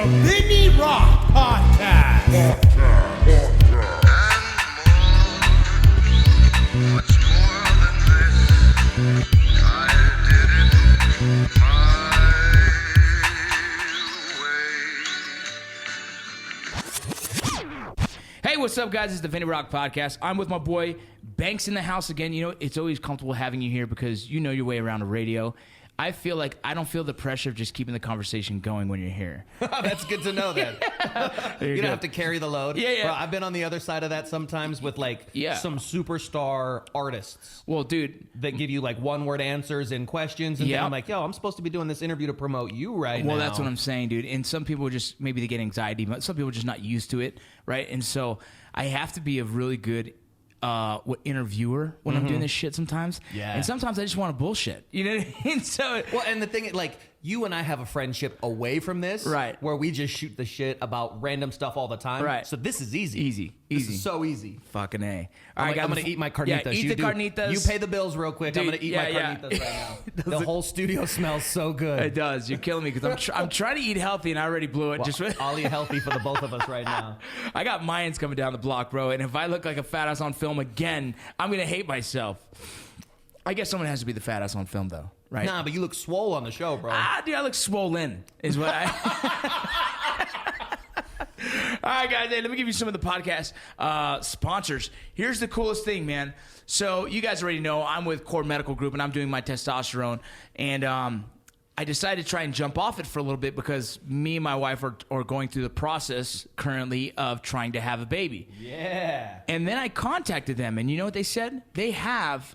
Vinny Rock Podcast. Much more than this, I did it my way. Hey, what's up, guys? It's the Vinny Rock Podcast. I'm with my boy Banks in the house again. You know, it's always comfortable having you here because you know your way around the radio. I feel like I don't feel the pressure of just keeping the conversation going when you're here. That's good to know then. You don't have to carry the load. Yeah. Bro, I've been on the other side of that sometimes with some superstar artists Well, dude. that give you like one-word answers and questions. And then Yep. I'm like, yo, I'm supposed to be doing this interview to promote you right now. Well, that's what I'm saying, dude. And some people just, maybe they get anxiety, but some people are just not used to it, right? And so I have to be a really good interviewer when I'm doing this shit sometimes. Yeah. And sometimes I just want to bullshit. You know what I mean? So, Well, and the thing, like, you and I have a friendship away from this. Right. Where we just shoot the shit about random stuff all the time. Right. So this is easy. Easy. This is so easy. fucking A. All I'm right, going guys, to eat my carnitas. Yeah, eat you the do. carnitas. You pay the bills real quick. I'm Dude, going to eat yeah, my yeah. carnitas right now. The whole studio smells so good. It does. You're killing me because I'm trying to eat healthy and I already blew it. Well, Just I'll eat healthy for the both of us right now. I got Mayans coming down the block, bro. And if I look like a fat ass on film again, I'm going to hate myself. I guess someone has to be the fat ass on film, though, right? Nah, but you look swole on the show, bro. Dude, I look swollen, is what I... All right, guys, hey, let me give you some of the podcast sponsors. Here's the coolest thing, man. So you guys already know I'm with Core Medical Group, and I'm doing my testosterone. And I decided to try and jump off it for a little bit because me and my wife are going through the process currently of trying to have a baby. Yeah. And then I contacted them, and you know what they said? They have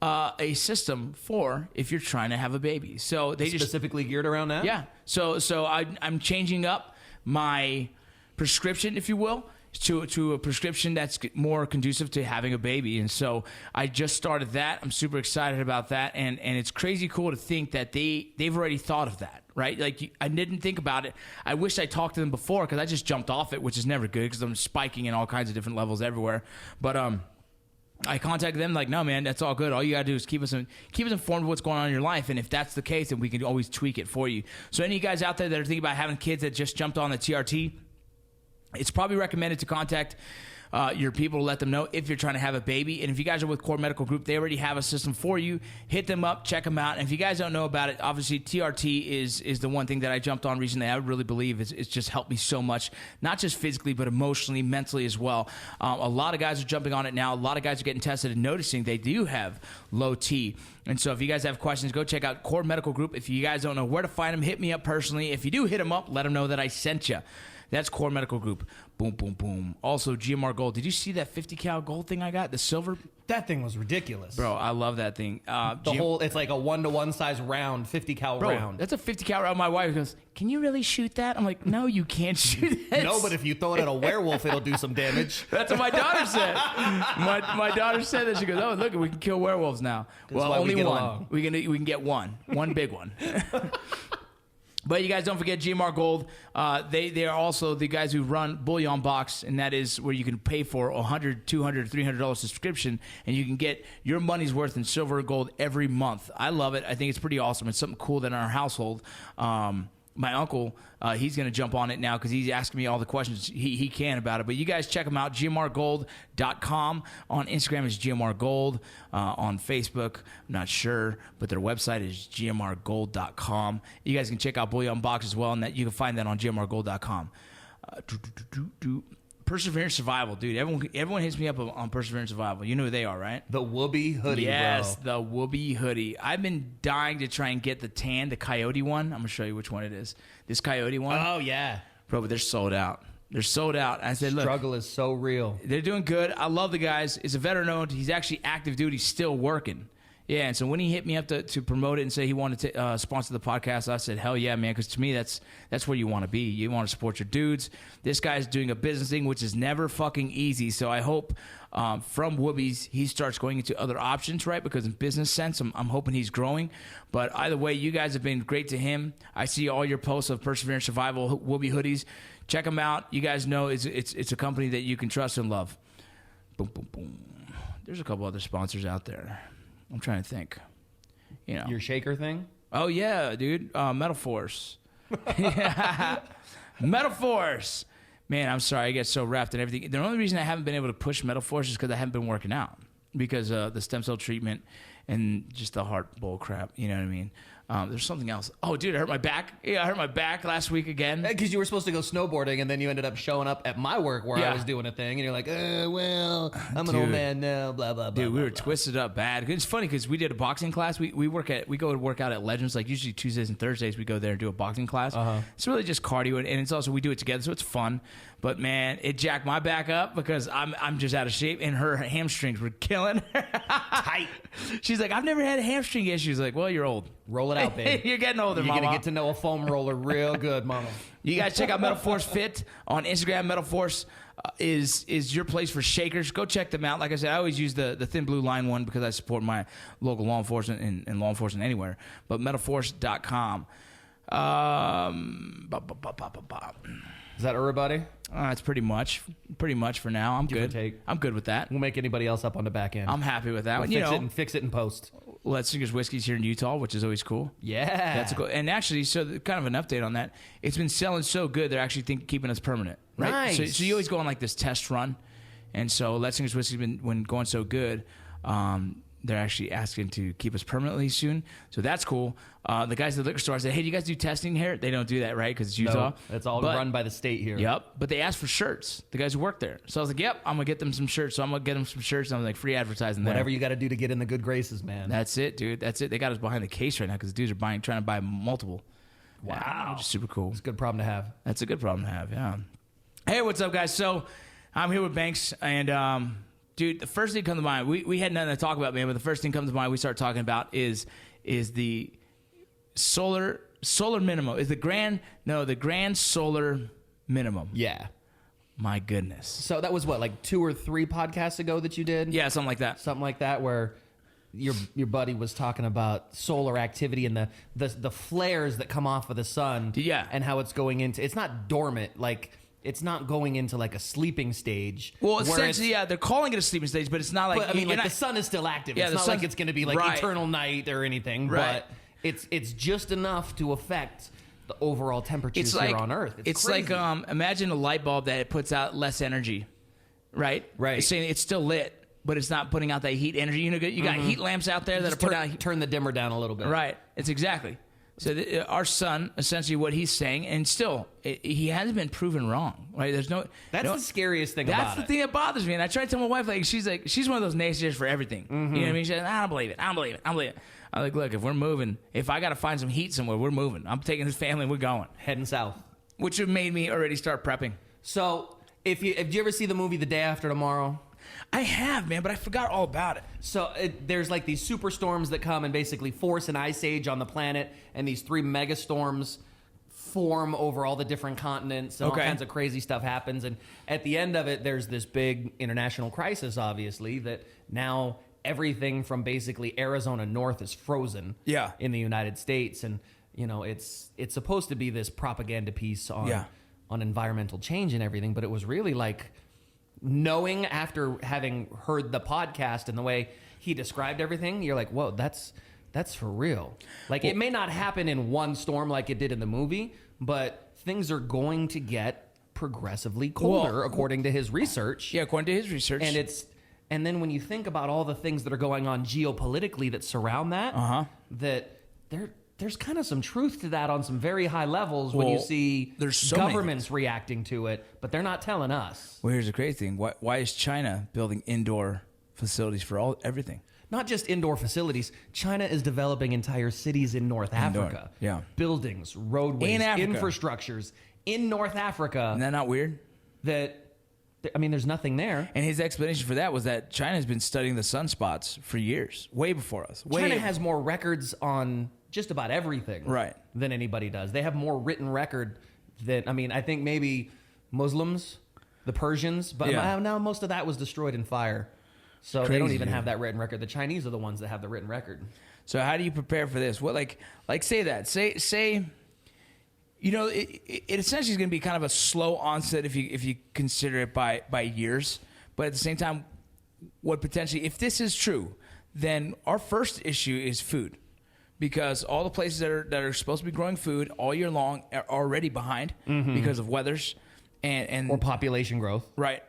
a system for if you're trying to have a baby. So they just Specifically geared around that? yeah. So I'm changing up my prescription, if you will, to a prescription that's more conducive to having a baby. And so I just started that. I'm super excited about that. And it's crazy cool to think that they've already thought of that, right? Like, I didn't think about it. I wish I talked to them before because I just jumped off it, which is never good because I'm spiking in all kinds of different levels everywhere. But I contacted them like, no, man, that's all good. All you got to do is keep us informed of what's going on in your life. And if that's the case, then we can always tweak it for you. So any of you guys out there that are thinking about having kids that just jumped on the TRT, it's probably recommended to contact your people to let them know if you're trying to have a baby. And if you guys are with Core Medical Group, they already have a system for you. Hit them up, check them out. And if you guys don't know about it, obviously TRT is the one thing that I jumped on recently. I really believe it's just helped me so much, not just physically, but emotionally, mentally as well. A lot of guys are jumping on it now. A lot of guys are getting tested and noticing they do have low T. And so if you guys have questions, go check out Core Medical Group. If you guys don't know where to find them, hit me up personally. If you do hit them up, let them know that I sent you. That's Core Medical Group. Boom, boom, boom. Also, GMR Gold. Did you see that 50 cal gold thing I got? The silver? That thing was ridiculous. Bro, I love that thing. It's like a 1-to-1 size round, 50 cal Bro, round. that's a 50 cal round. My wife goes, can you really shoot that? I'm like, no, you can't shoot that. No, but if you throw it at a werewolf, it'll do some damage. That's what my daughter said. My daughter said that. She goes, oh, look, we can kill werewolves now. Well, why we only get one. along. We can get one big one. But you guys don't forget GMR Gold. They are also the guys who run Bullion Box, and that is where you can pay for $100, $200, $300 subscription, and you can get your money's worth in silver or gold every month. I love it. I think it's pretty awesome. It's something cool that in our household. My uncle, he's going to jump on it now because he's asking me all the questions he can about it. But you guys check him out, gmrgold.com. On Instagram is gmrgold. On Facebook, I'm not sure, but their website is gmrgold.com. You guys can check out Bullion Box as well, and that you can find that on gmrgold.com. Perseverance Survival, dude. Everyone hits me up on Perseverance Survival. You know who they are, right? The Whoopee hoodie, Yes, bro. the Whoopee hoodie. I've been dying to try and get the tan, the coyote one. I'm going to show you which one it is. This coyote one. Oh, yeah. Bro, but they're sold out. They're sold out. I said, look, Struggle is so real. they're doing good. I love the guys. It's a veteran owned. He's actually active duty, still working. Yeah, and so when he hit me up to promote it and say he wanted to sponsor the podcast, I said, hell yeah, man, because to me, that's where you want to be. You want to support your dudes. This guy's doing a business thing, which is never fucking easy. So I hope from Whoopies, he starts going into other options, right? Because in business sense, I'm hoping he's growing. But either way, you guys have been great to him. I see all your posts of Perseverance Survival Whoopie hoodies. Check them out. You guys know it's a company that you can trust and love. Boom, boom, boom. There's a couple other sponsors out there. I'm trying to think. You know. Your shaker thing? Oh yeah, dude. Metal Force. Yeah. Metal Force. Man, I'm sorry. I get so wrapped in everything. The only reason I haven't been able to push Metal Force is because I haven't been working out. Because the stem cell treatment and just the heart bull crap. You know what I mean? There's something else. Oh, dude, I hurt my back. Yeah, I hurt my back last week again. Because you were supposed to go snowboarding, and then you ended up showing up at my work where I was doing a thing, and you're like, well, I'm an old man now, blah, blah, blah. Dude, we were blah. twisted up bad. It's funny because we did a boxing class. We go to work out at Legends, like usually Tuesdays and Thursdays. We go there and do a boxing class. It's really just cardio, and it's also we do it together, so it's fun. But man, it jacked my back up because I'm just out of shape, and her hamstrings were killing her. Tight. She's like, I've never had hamstring issues. Like, well, you're old. Roll it out, babe. You're getting older, You're mama. going to get to know a foam roller real good, mama. You guys check out Metal Force Fit on Instagram. Metal Force is your place for shakers. Go check them out. Like I said, I always use the Thin Blue Line one because I support my local law enforcement and law enforcement anywhere. But metalforce.com. Is that everybody? It's pretty much for now. I'm Give or good. take. I'm good with that. We'll make anybody else up on the back end. I'm happy with that. We'll fix it in post. Let's Singers Whiskey's here in Utah, which is always cool. Yeah. That's cool. And actually, so kind of an update on that. It's been selling so good, they're actually keeping us permanent. Right? Nice. So you always go on like this test run. And so Let's Singers Whiskey's been going so good. They're actually asking to keep us permanently soon. So that's cool. The guys at the liquor store said, hey, do you guys do testing here? They don't do that, right? Because it's Utah. No, it's all run by the state here. Yep. But they asked for shirts, the guys who work there. So I was like, yep, I'm going to get them some shirts. So I'm going to get them some shirts. And I'm like, free advertising there. Whatever you got to do to get in the good graces, man. That's it, dude. That's it. They got us behind the case right now because the dudes are trying to buy multiple. Wow. Which is super cool. It's a good problem to have. That's a good problem to have, yeah. Hey, what's up, guys? So I'm here with Banks, and dude, the first thing that comes to mind, we had nothing to talk about, man, but the first thing that comes to mind we start talking about is the solar minimum. Is the grand solar minimum. Yeah. My goodness. So that was what, like 2 or 3 podcasts ago that you did? Yeah, something like that. Something like that, where your buddy was talking about solar activity and the flares that come off of the sun. Yeah. And how it's going into, it's not dormant, like it's not going into like a sleeping stage. Well, essentially, yeah, they're calling it a sleeping stage, but it's not like, but, I mean, like the sun is still active. Yeah, it's the not like sun's- it's going to be like right. eternal night or anything, Right. but it's just enough to affect the overall temperatures here on Earth. It's like crazy. imagine a light bulb that puts out less energy, right? Right. It's saying it's still lit, but it's not putting out that heat energy. You know, you got heat lamps out there that are Just putting out heat. turn the dimmer down a little bit. Right. It's exactly. So our sun, essentially, what he's saying, and still, he hasn't been proven wrong. Right? There's no. That's the scariest thing about it. That's the thing that bothers me, and I try to tell my wife, like she's one of those naysayers for everything. You know what I mean? She's like, I don't believe it. I don't believe it. I don't believe it. I'm like, look, if we're moving, if I got to find some heat somewhere, we're moving. I'm taking this family, and we're going. Heading south. Which have made me already start prepping. So, did you ever see the movie The Day After Tomorrow? I have, man, but I forgot all about it. So there's like these superstorms that come and basically force an ice age on the planet, and these 3 megastorms form over all the different continents, and all kinds of crazy stuff happens. And at the end of it, there's this big international crisis, obviously, that now everything from basically Arizona north is frozen in the United States. And, you know, it's supposed to be this propaganda piece on environmental change and everything, but it was really like, knowing after having heard the podcast and the way he described everything, you're like, whoa, that's for real. Like, it may not happen in one storm like it did in the movie, but things are going to get progressively colder, according to his research. Yeah, according to his research. And then when you think about all the things that are going on geopolitically that surround that, that there's kind of some truth to that on some very high levels when you see there's so governments reacting to it, but they're not telling us. Well, here's the crazy thing. Why is China building indoor facilities for everything? Not just indoor facilities. China is developing entire cities in North Africa. Yeah. Buildings, roadways, In Africa. infrastructures in North Africa. Isn't that not weird? There's nothing there. And his explanation for that was that China has been studying the sunspots for years, way before us. China has more records on just about everything than anybody does. They have more written record than, I think maybe Muslims, the Persians, but now most of that was destroyed in fire. So they don't even have that written record. The Chinese are the ones that have the written record. So how do you prepare for this? What like say that. Say you know, it essentially is going to be kind of a slow onset if you consider it by years. But at the same time, what potentially, if this is true, then our first issue is food. because all the places that are supposed to be growing food all year long are already behind because of weathers and or population growth. Right.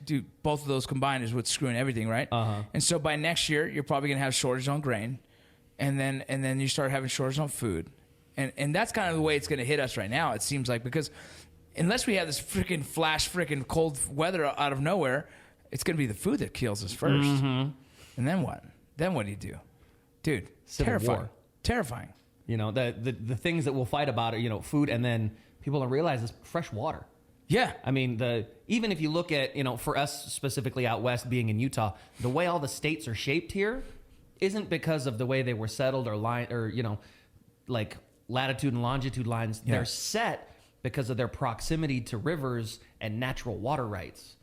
Dude, both of those combined is what's screwing everything, right? And so by next year, you're probably going to have shortage on grain, and then you start having shortage on food. And that's kind of the way it's going to hit us right now, it seems like, because unless we have this freaking cold weather out of nowhere, it's going to be the food that kills us first. And then what? Then what do you do? Dude, Civil terrifying. war. Terrifying. You know, the things that we'll fight about are, you know, food, and then people don't realize is fresh water. Yeah. I mean, even if you look at, you know, for us specifically out west, being in Utah, the way all the states are shaped here isn't because of the way they were settled or you know, like latitude and longitude lines. Yeah. They're set because of their proximity to rivers and natural water rights.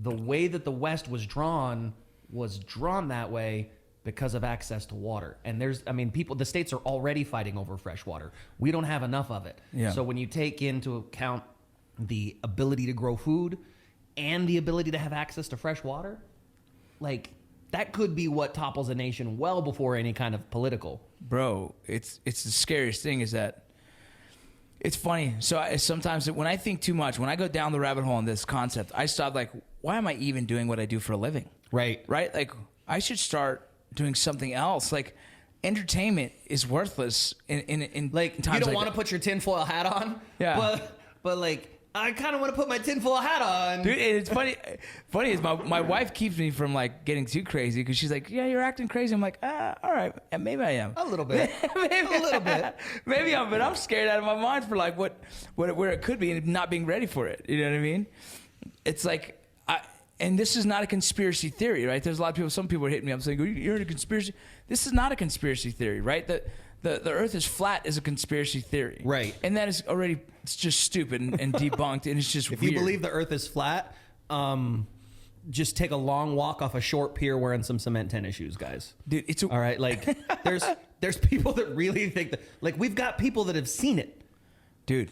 The way that the West was drawn that way because of access to water. And the states are already fighting over fresh water. We don't have enough of it. Yeah. So when you take into account the ability to grow food and the ability to have access to fresh water, like, that could be what topples a nation well before any kind of political. Bro, it's the scariest thing is that it's funny. So sometimes when I think too much, when I go down the rabbit hole on this concept, I stop like, why am I even doing what I do for a living? Right. Like, I should start doing something else. Like, entertainment is worthless in Like, times you don't like want to that. put your tinfoil hat on. Yeah. But like, I kind of want to put my tinfoil hat on. Dude, it's funny. Funny is my wife keeps me from like getting too crazy because she's like, "Yeah, you're acting crazy." I'm like, all right, maybe I am. A little bit. Maybe, A little bit. Maybe I'm, but I'm scared out of my mind for like where it could be and not being ready for it. You know what I mean? It's like, and this is not a conspiracy theory, right? There's a lot of people. Some people are hitting me up saying, "You're in a conspiracy." This is not a conspiracy theory, right? The Earth is flat is a conspiracy theory, Right? And that is already, it's just stupid and debunked, and it's just If weird. you believe the Earth is flat, just take a long walk off a short pier wearing some cement tennis shoes, guys. Dude, it's All right, like there's people that really think that, like, we've got people that have seen it. dude,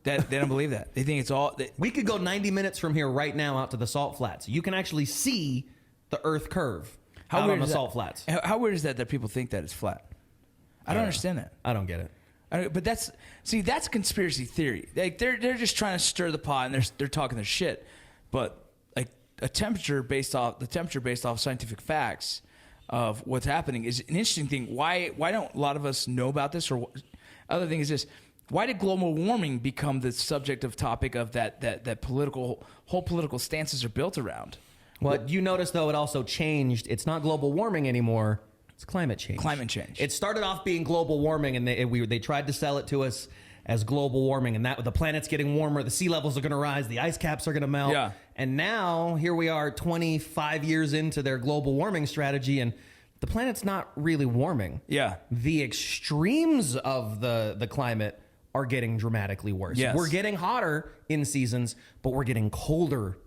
that they don't believe that. They think it's all. We could go 90 minutes from here right now out to the salt flats. You can actually see the Earth curve out on the is that? salt flats. How weird is that people think that it's flat? I don't understand that. I don't get it. But that's conspiracy theory. Like they're just trying to stir the pot and they're talking their shit. But like the temperature based off scientific facts of what's happening is an interesting thing. Why don't a lot of us know about this? Or other thing is this: why did global warming become the subject of topic of that whole political stances are built around? Well, you notice though, it also changed. It's not global warming anymore. It's climate change. Climate change. It started off being global warming, and they tried to sell it to us as global warming, and that the planet's getting warmer, the sea levels are going to rise, the ice caps are going to melt. Yeah. And now here we are, 25 years into their global warming strategy, and the planet's not really warming. Yeah. The extremes of the climate are getting dramatically worse. Yes. We're getting hotter in seasons, but we're getting colder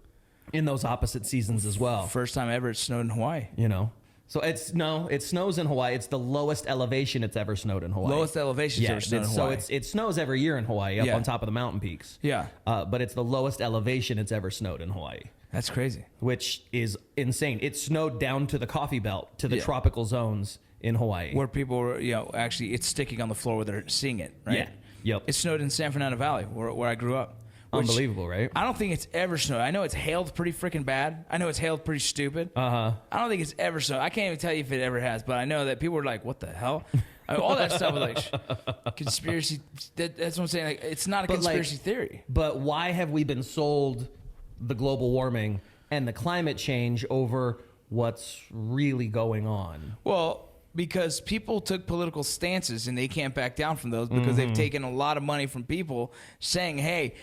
in those opposite seasons as well. First time ever it snowed in Hawaii. You know, so it snows in Hawaii. It's the lowest elevation it's ever snowed in Hawaii. Lowest elevation Yeah, ever snowed in Hawaii. so it snows every year in Hawaii up Yeah. on top of the mountain peaks. Yeah. But it's the lowest elevation it's ever snowed in Hawaii, That's crazy. which is insane. It snowed down to the coffee belt, to the Yeah. tropical zones in Hawaii. Where people were, actually it's sticking on the floor where they're seeing it, right? Yeah. Yep. It snowed in San Fernando Valley, where I grew up. which Unbelievable, right? I don't think it's ever snowed. I know it's hailed pretty freaking bad. I know it's hailed pretty stupid. I don't think it's ever snowed. I can't even tell you if it ever has, but I know that people were like, what the hell? I mean, all that stuff was like conspiracy. That's what I'm saying. Like, it's not a conspiracy theory. But why have we been sold the global warming and the climate change over what's really going on? Well, because people took political stances and they can't back down from those because they've taken a lot of money from people saying, hey,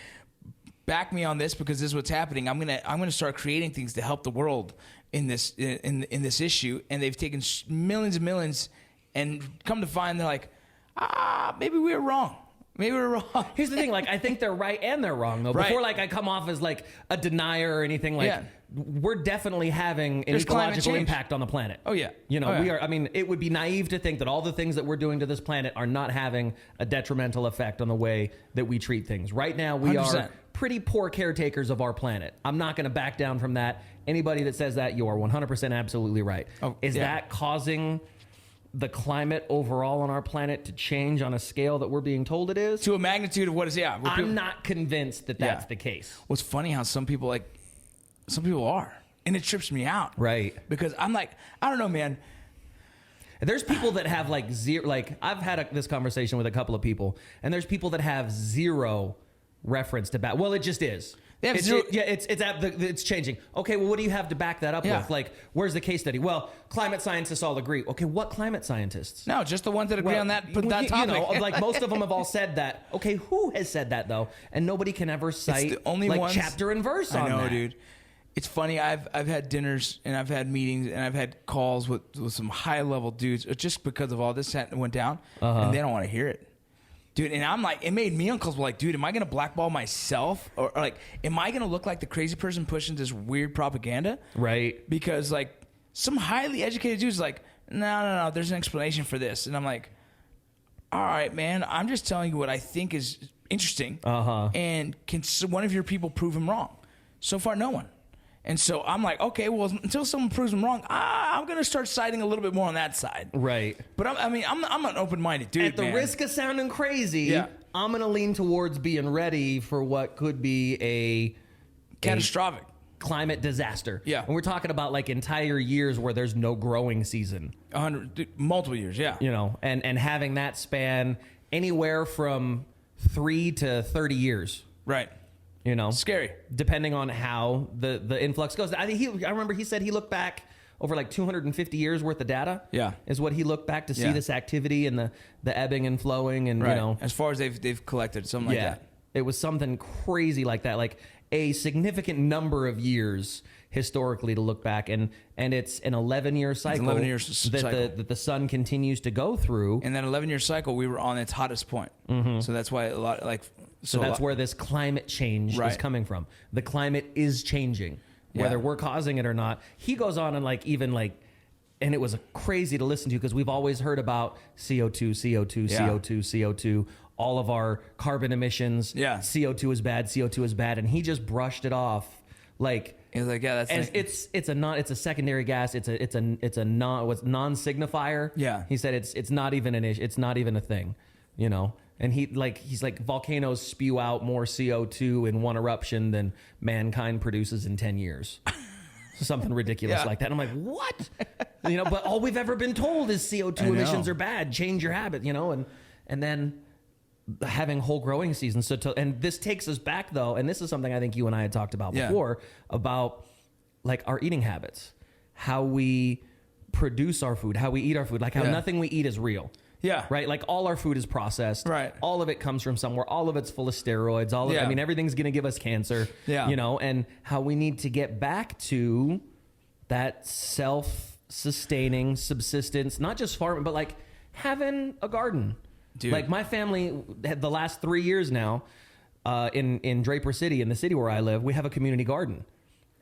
back me on this because this is what's happening. I'm gonna start creating things to help the world in this this issue, and they've taken millions and millions, and come to find they're like, maybe we were wrong. Maybe we're wrong. Here's the thing, like, I think they're right and they're wrong, though. Right. Before, like, I come off as, like, a denier or anything, like, Yeah. we're definitely having an There's climate ecological change. impact on the planet. Oh, yeah. You know, Oh, yeah. we are, I mean, it would be naive to think that all the things that we're doing to this planet are not having a detrimental effect on the way that we treat things. Right now, we 100%. are pretty poor caretakers of our planet. I'm not going to back down from that. Anybody that says that, you are 100% absolutely right. Oh, Is yeah. that causing the climate overall on our planet to change on a scale that we're being told it is, to a magnitude of what is, yeah. I'm not convinced that that's Yeah. the case. Well, it's funny how some people are. And it trips me out. Right. Because I'm like, I don't know, man. There's people that have like zero, like I've had this conversation with a couple of people, and there's people that have zero reference to back. Well, it just is. They have it's, zero- it's changing. Okay, well, what do you have to back that up Yeah. with? Like, where's the case study? Well, climate scientists all agree. Okay, what climate scientists? No, just the ones that agree Well, on that you topic. know, like most of them have all said that. Okay, who has said that though? And nobody can ever cite the only like ones- chapter and verse on I know, that. dude. It's funny. I've had dinners and I've had meetings and I've had calls with some high level dudes just because of all this that went down, and they don't want to hear it, dude. And I'm like, it made me uncomfortable. Like, dude, am I gonna blackball myself, or like, am I gonna look like the crazy person pushing this weird propaganda? Right. Because like some highly educated dude's like, no, there's an explanation for this, and I'm like, all right, man, I'm just telling you what I think is interesting, and can one of your people prove him wrong? So far, no one. And so I'm like, okay, well, until someone proves them wrong, I'm going to start siding a little bit more on that side. Right. But I'm an open-minded dude, At the man. risk of sounding crazy, Yeah. I'm going to lean towards being ready for what could be a Catastrophic. climate disaster. Yeah. And we're talking about like entire years where there's no growing season, 100, multiple years, yeah. you know, and having that span anywhere from 3 to 30 years, Right. you know, Scary. depending on how the influx goes. I remember he said he looked back over like 250 years worth of data. Yeah. Is what he looked back to see Yeah. this activity and the ebbing and flowing and, Right. you know, As far as they've collected, something like that. it was something crazy like that, like a significant number of years historically to look back, and it's an 11-year cycle 11-year that cycle. that the sun continues to go through. In that 11-year cycle, we were on its hottest point. So that's why a lot, like... So that's where this climate change is Right. coming from. The climate is changing, whether Yeah. we're causing it or not. He goes on and and it was crazy to listen to because we've always heard about CO2, CO2, Yeah. CO2, CO2, all of our carbon emissions. Yeah. CO2 is bad, CO2 is bad. And he just brushed it off like, He was like, yeah, that's... and like- it's a secondary gas. It's a non-signifier. Yeah. He said it's not even an issue. It's not even a thing, you know. And he's like volcanoes spew out more CO2 in one eruption than mankind produces in 10 years. Something ridiculous Yeah. like that. And I'm like, what? You know, but all we've ever been told is CO2 I know. emissions are bad. Change your habit, you know, and then having whole growing seasons. And this takes us back though, and this is something I think you and I had talked about Yeah. before, about like our eating habits, how we produce our food, how we eat our food, like how Yeah. nothing we eat is real. Yeah. Right. Like all our food is processed. Right. All of it comes from somewhere. All of it's full of steroids. Yeah. I mean, everything's going to give us cancer. Yeah. You know, and how we need to get back to that self-sustaining subsistence, not just farming, but like having a garden. Dude. Like my family had the last 3 years now, in Draper City, in the city where I live, we have a community garden.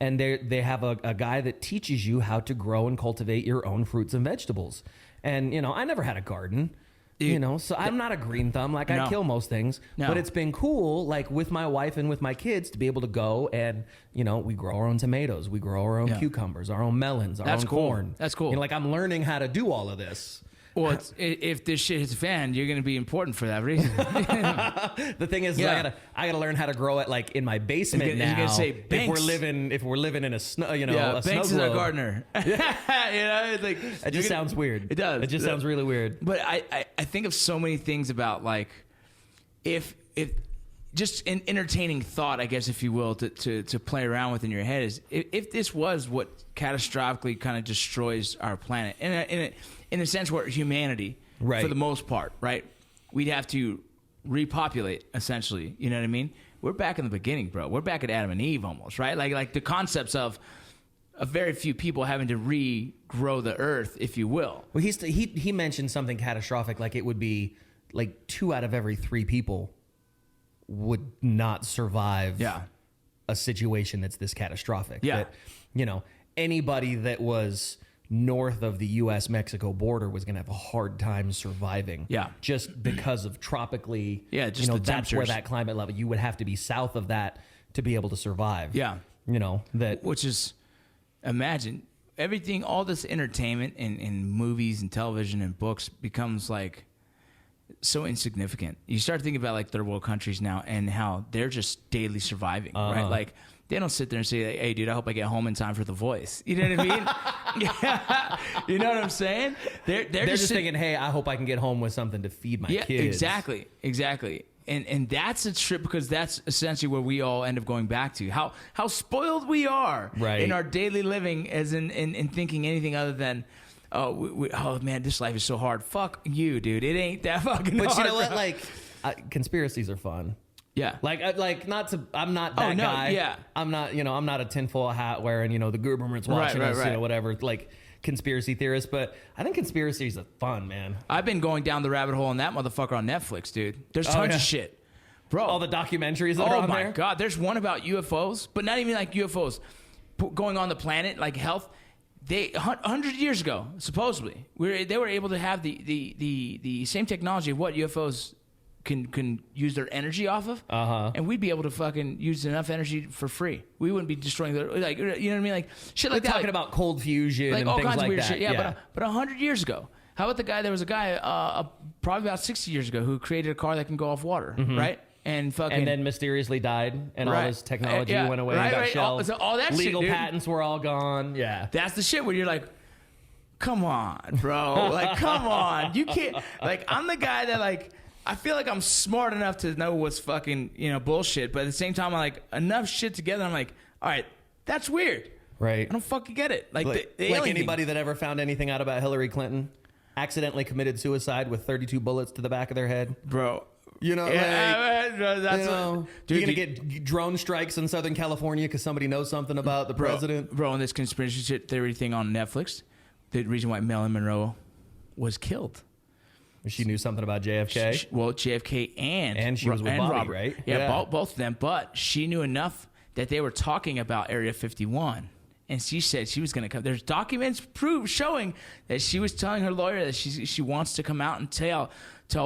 And they have a guy that teaches you how to grow and cultivate your own fruits and vegetables. And, you know, I never had a garden, Dude, you know, so I'm not a green thumb. Like, I No. kill most things. No. But it's been cool, like, with my wife and with my kids to be able to go and, you know, we grow our own tomatoes. We grow our own Yeah. cucumbers, our own melons, our That's own cool. corn. That's cool. You know, like, I'm learning how to do all of this. Well, if this shit hits a fan, you're going to be important for that reason. The thing is, Yeah. I gotta learn how to grow it like in my basement You're now. gonna say, if Banks. we're living in a snow, you know, Yeah, a snow Banks is a globe. gardener. you know, it's like It just sounds weird. It does. It just sounds really weird. But I think of so many things about like if just an entertaining thought, I guess, if you will, to play around with in your head is if this was what catastrophically kind of destroys our planet in a sense where humanity, Right. for the most part, right, we'd have to repopulate essentially. You know what I mean? We're back in the beginning, bro. We're back at Adam and Eve almost, right? Like the concepts of very few people having to regrow the earth, if you will. Well, he mentioned something catastrophic, like it would be like 2 out of every 3 people would not survive Yeah. a situation that's this catastrophic. Yeah. That, you know, anybody that was north of the U.S.-Mexico border was going to have a hard time surviving. Yeah. Just because of tropically, Yeah, just you know, the that's where temperatures. that climate level, you would have to be south of that to be able to survive. Yeah. You know, that Which is, imagine everything, all this entertainment in movies and television and books becomes like so insignificant. You start thinking about like third world countries now and how they're just daily surviving, right? Like they don't sit there and say, like, "Hey, dude, I hope I get home in time for The Voice." You know what I mean? Yeah. You know what I'm saying? They're just thinking, "Hey, I hope I can get home with something to feed my kids." Exactly. And that's a trip because that's essentially where we all end up going back to how spoiled we are in our daily living, as in thinking anything other than, oh man, this life is so hard. Fuck you, dude. It ain't that fucking hard. But you know what? Like, conspiracies are fun. Yeah. Like not to. I'm not that guy. Yeah. I'm not. I'm not a tinfoil hat wearing. The government's watching us. Whatever. Like conspiracy theorist. But I think conspiracies are fun, man. I've been going down the rabbit hole on that motherfucker on Netflix, dude. There's tons of shit, bro. All the documentaries that are on there. Oh my god. There's one about UFOs, but not even like UFOs going on the planet, like health. 100 years ago, supposedly, they were able to have the same technology of what UFOs can use their energy off of, and we'd be able to fucking use enough energy for free. We wouldn't be destroying you know what I mean, like shit like We're that. talking about cold fusion like and all things kinds like of weird that. shit. Yeah, but 100 years ago, how about the guy? There was a guy probably about 60 years ago who created a car that can go off water, right? And fucking and then mysteriously died, and all his technology went away and got shelved. All that legal shit, patents were all gone. Yeah, that's the shit where you're like, come on, bro, like come on, you can't. Like I'm the guy that like. I feel like I'm smart enough to know what's fucking, bullshit. But at the same time, I'm like, enough shit together. I'm like, all right, that's weird. Right. I don't fucking get it. Like anybody that ever found anything out about Hillary Clinton accidentally committed suicide with 32 bullets to the back of their head. Bro. Dude, you're going to get drone strikes in Southern California because somebody knows something about the president. Bro, on this conspiracy theory thing on Netflix, the reason why Marilyn Monroe was killed. She knew something about JFK. Well, JFK and she was with Bobby, Robert, right? Yeah, both of them. But she knew enough that they were talking about Area 51, and she said she was going to come. There's documents showing that she was telling her lawyer that she wants to come out and tell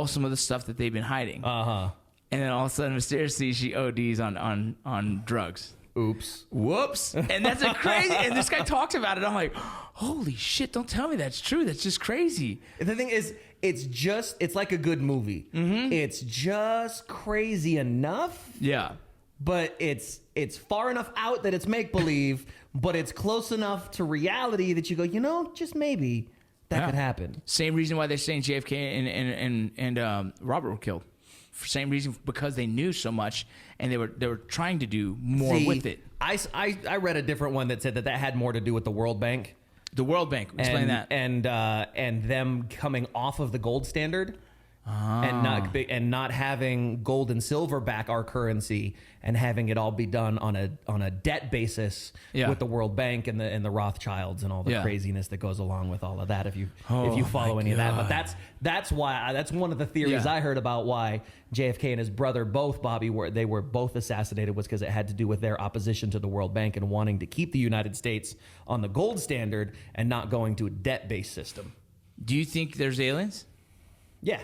some of the stuff that they've been hiding. And then all of a sudden, mysteriously, she ODs on drugs. Oops. Whoops. And that's a crazy. And this guy talks about it. I'm like, holy shit! Don't tell me that's true. That's just crazy. The thing is, it's like a good movie. It's just crazy enough. Yeah. But it's far enough out that it's make believe, but it's close enough to reality that you go, just maybe that could happen. Same reason why they're saying JFK and Robert were killed. For same reason, because they knew so much and they were trying to do more with it. I read a different one that said that had more to do with the World Bank. The World Bank. Explain that. And them coming off of the gold standard. And not having gold and silver back our currency, and having it all be done on a debt basis with the World Bank and the Rothschilds and all the craziness that goes along with all of that. If you follow any of that, but that's one of the theories I heard about why JFK and his brother, both Bobby, were both assassinated, was because it had to do with their opposition to the World Bank and wanting to keep the United States on the gold standard and not going to a debt-based system. Do you think there's aliens? Yeah.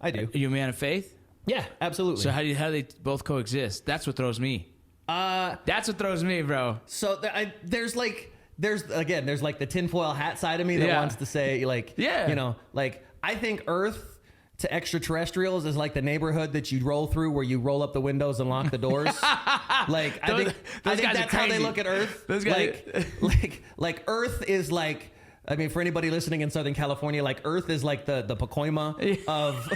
I do. Are you a man of faith? Yeah, absolutely. So how do they both coexist? That's what throws me. That's what throws me, bro. So there's like the tinfoil hat side of me that wants to say I think Earth to extraterrestrials is like the neighborhood that you roll through where you roll up the windows and lock the doors. I think that's how they look at Earth. Those guys, like Earth is like. I mean, for anybody listening in Southern California, like Earth is like the Pacoima of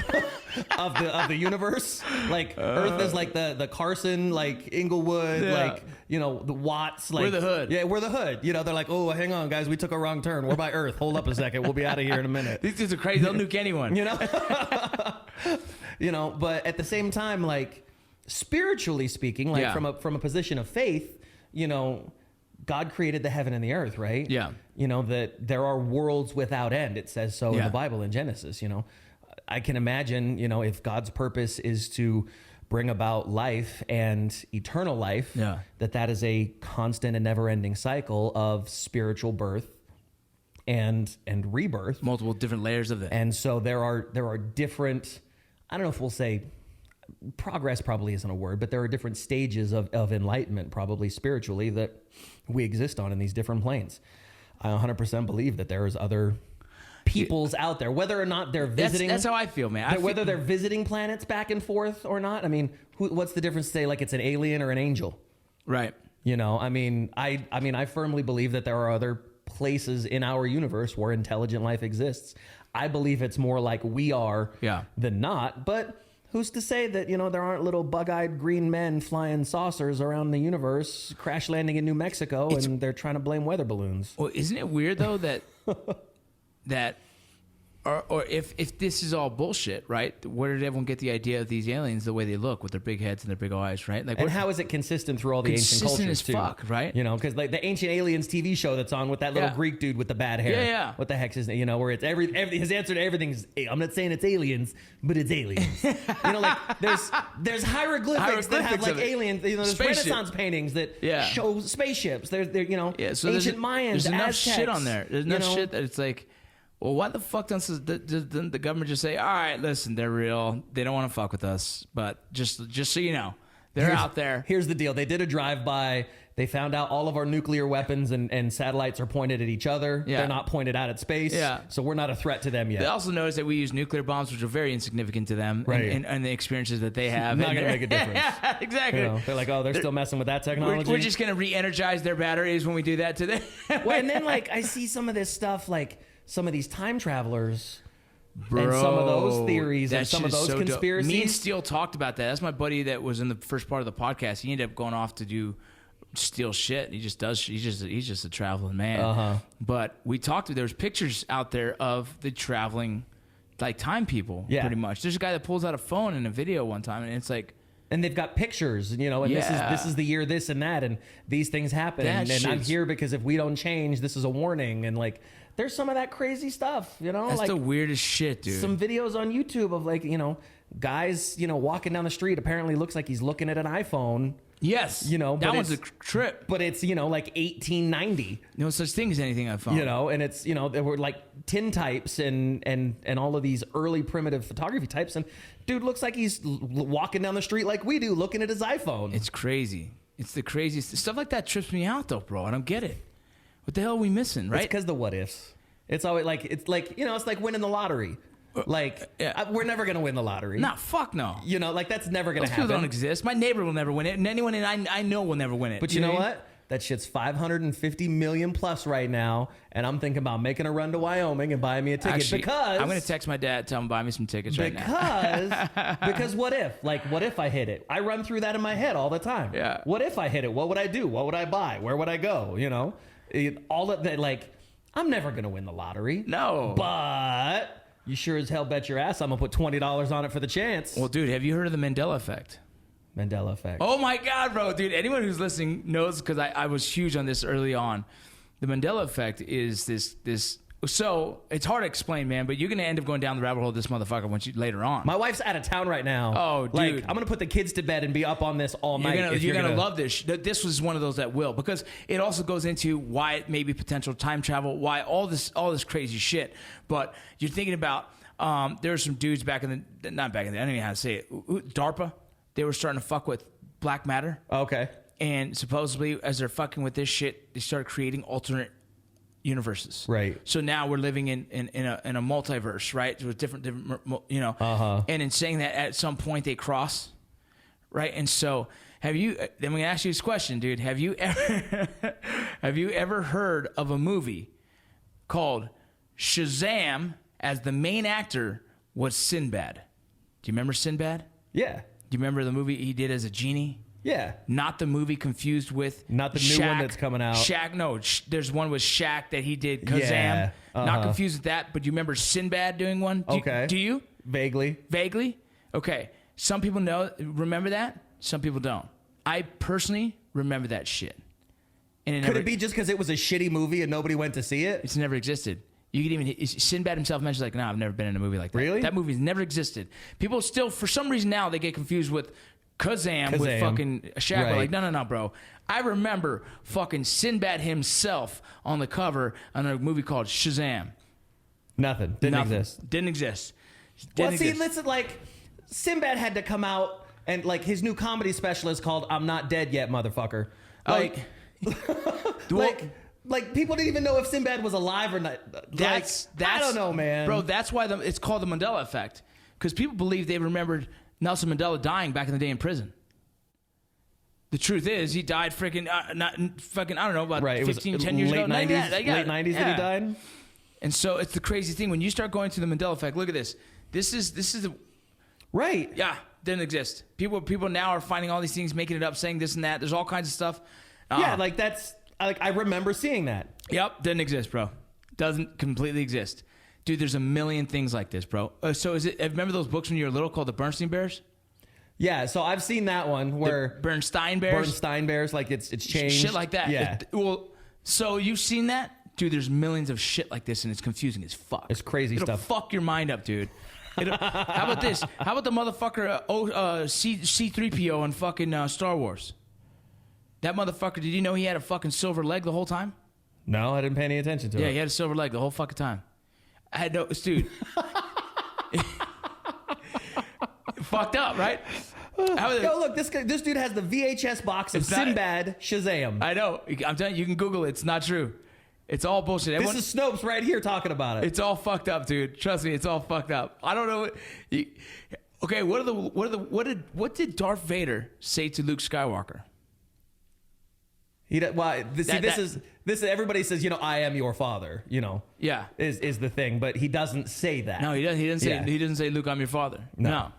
the universe. Like Earth is like the Carson, like Inglewood, like the Watts. Like we're the hood. Yeah, we're the hood. They're like, oh, hang on, guys, we took a wrong turn. We're by Earth. Hold up a second. We'll be out of here in a minute. These dudes are crazy. They'll nuke anyone. But at the same time, like spiritually speaking, like from a position of faith, God created the heaven and the earth, right? Yeah. That there are worlds without end. It says so in the Bible in Genesis, I can imagine, if God's purpose is to bring about life and eternal life, that is a constant and never-ending cycle of spiritual birth and rebirth. Multiple different layers of it. And so there are different, I don't know if we'll say progress probably isn't a word, but there are different stages of enlightenment, probably spiritually, that we exist on in these different planes. I 100% believe that there is other peoples out there, whether or not they're visiting. That's how I feel, man. Whether they're visiting planets back and forth or not. I mean, what's the difference to say like it's an alien or an angel? Right. You know, I mean, I firmly believe that there are other places in our universe where intelligent life exists. I believe it's more like we are than not, but who's to say that, you know, there aren't little bug-eyed green men flying saucers around the universe, crash landing in New Mexico, and they're trying to blame weather balloons. Well, isn't it weird though that or if this is all bullshit, right? Where did everyone get the idea of these aliens the way they look with their big heads and their big eyes, right? Like, and how is it consistent through all the ancient cultures as too? Fuck, right? You know, because like the Ancient Aliens TV show that's on with that little Greek dude with the bad hair. Yeah. What the heck's his name? You know, where it's every his answer to everything is, I'm not saying it's aliens, but it's aliens. You know, like there's hieroglyphics that have like aliens. You know, there's Renaissance paintings that show spaceships. There's you know, so ancient Mayans. There's enough Aztecs, shit on there. There's enough shit that it's like, well, why the fuck doesn't the government just say, all right, listen, they're real. They don't want to fuck with us, but just so you know, they're out there. Here's the deal. They did a drive-by. They found out all of our nuclear weapons and satellites are pointed at each other. Yeah. They're not pointed out at space. Yeah. So we're not a threat to them yet. They also noticed that we use nuclear bombs, which are very insignificant to them, and the experiences that they have. Not going to make a difference. Yeah, exactly. You know, they're like, oh, they're still messing with that technology. We're just going to re-energize their batteries when we do that to them. Well, and then like I see some of this stuff, like some of these time travelers, and some of those theories and some of those conspiracies. Me and Steele talked about that. That's my buddy that was in the first part of the podcast. He ended up going off to do steal shit. He just does. He's just a traveling man. But we talked. There was pictures out there of the traveling, like time people. Yeah. Pretty much. There's a guy that pulls out a phone in a video one time, and it's like. And they've got pictures, you know, and this is the year this and that, and these things happen, and I'm here because if we don't change, this is a warning, and like there's some of that crazy stuff, you know. That's like the weirdest shit, dude. Some videos on YouTube of like, you know, guys, you know, walking down the street. Apparently, looks like he's looking at an iPhone. Yes, you know, that one's a trip. But it's, you know, like 1890. No such thing as anything I found. You know, and it's, you know, there were like tin types and all of these early primitive photography types, and dude looks like he's walking down the street like we do, looking at his iPhone. It's crazy. It's the craziest stuff like that trips me out though, bro. I don't get it. What the hell are we missing, right? It's because the what ifs. It's always like, it's like, you know, it's like winning the lottery. Like, we're never going to win the lottery. Nah, fuck no. You know, like, that's never going to happen. People don't exist. My neighbor will never win it, and anyone I know will never win it. But you know what? That shit's 550 million plus right now, and I'm thinking about making a run to Wyoming and buying me a ticket. Actually, because I'm going to text my dad, tell him to buy me some tickets right now. Because what if? Like, what if I hit it? I run through that in my head all the time. Yeah. What if I hit it? What would I do? What would I buy? Where would I go? You know? All of that, like, I'm never going to win the lottery. No. But you sure as hell bet your ass I'm going to put $20 on it for the chance. Well, dude, have you heard of the Mandela effect? Mandela effect. Oh my God, bro, dude! Anyone who's listening knows because I was huge on this early on. The Mandela effect is this. So it's hard to explain, man. But you're gonna end up going down the rabbit hole of this motherfucker once you later on. My wife's out of town right now. Oh, dude! Like, I'm gonna put the kids to bed and be up on this all night. You're gonna love this. This was one of those that will, because it also goes into why it may be potential time travel, why all this crazy shit. But you're thinking about there were some dudes back in the not back in the I don't even know how to say it. DARPA. They were starting to fuck with black matter. Okay. And supposedly, as they're fucking with this shit, they started creating alternate universes. Right. So now we're living in a multiverse, right? With different, you know. And in saying that, at some point they cross, right? And so, then we can ask you this question, dude. Have you ever heard of a movie called Shazam? As the main actor was Sinbad. Do you remember Sinbad? Yeah. Do you remember the movie he did as a genie? Yeah. Not the movie confused with Not the Shaq. new one that's coming out. Shaq, no. There's one with Shaq that he did, Kazam. Yeah, Not confused with that, but you remember Sinbad doing one? Do you? Vaguely. Vaguely? Okay. Some people remember that. Some people don't. I personally remember that shit. And Could it be just because it was a shitty movie and nobody went to see it? It's never existed. You could even Sinbad himself mentions like, no, I've never been in a movie like that. Really? That movie's never existed. People still, for some reason now, they get confused with Kazam. With fucking Shaq. Right. Like, no, bro. I remember fucking Sinbad himself on the cover on a movie called Shazam. Nothing. Didn't exist. Didn't exist. Listen, like, Sinbad had to come out and, like, his new comedy special is called I'm Not Dead Yet, motherfucker. Like, like people didn't even know if Sinbad was alive or not. That's I don't know, man. Bro, that's why it's called the Mandela effect. Because people believe they remembered Nelson Mandela dying back in the day in prison. The truth is, he died freaking, I don't know, about 15, 10 years ago. Late 90s that he died? And so it's the crazy thing. When you start going to the Mandela effect, look at this. This is the... Right. Yeah, didn't exist. People now are finding all these things, making it up, saying this and that. There's all kinds of stuff. Yeah, like that's... Like I remember seeing that. Yep, didn't exist, bro. Doesn't completely exist. Dude, there's a million things like this, bro. So remember those books when you were little called the Bernstein Bears? Yeah, so I've seen that one where the Bernstein Bears. Bernstein Bears, like it's changed. Shit like that. Yeah. So you've seen that? Dude, there's millions of shit like this and it's confusing as fuck. It's crazy It'll stuff. Fuck your mind up, dude. How about this? How about the motherfucker C3PO on fucking Star Wars? That motherfucker, did you know he had a fucking silver leg the whole time? No, I didn't pay any attention to it. Yeah, he had a silver leg the whole fucking time. I had no, dude. Fucked up, right? Yo, look, this dude has the VHS box of Sinbad Shazam. I know. I'm telling you, you can Google it. It's not true. It's all bullshit. This is Snopes right here talking about it. It's all fucked up, dude. Trust me, it's all fucked up. I don't know. Okay, what did Darth Vader say to Luke Skywalker? This is everybody says, I am your father, Yeah. is the thing, but he doesn't say that. No, he doesn't. He doesn't say, Luke, I'm your father. No.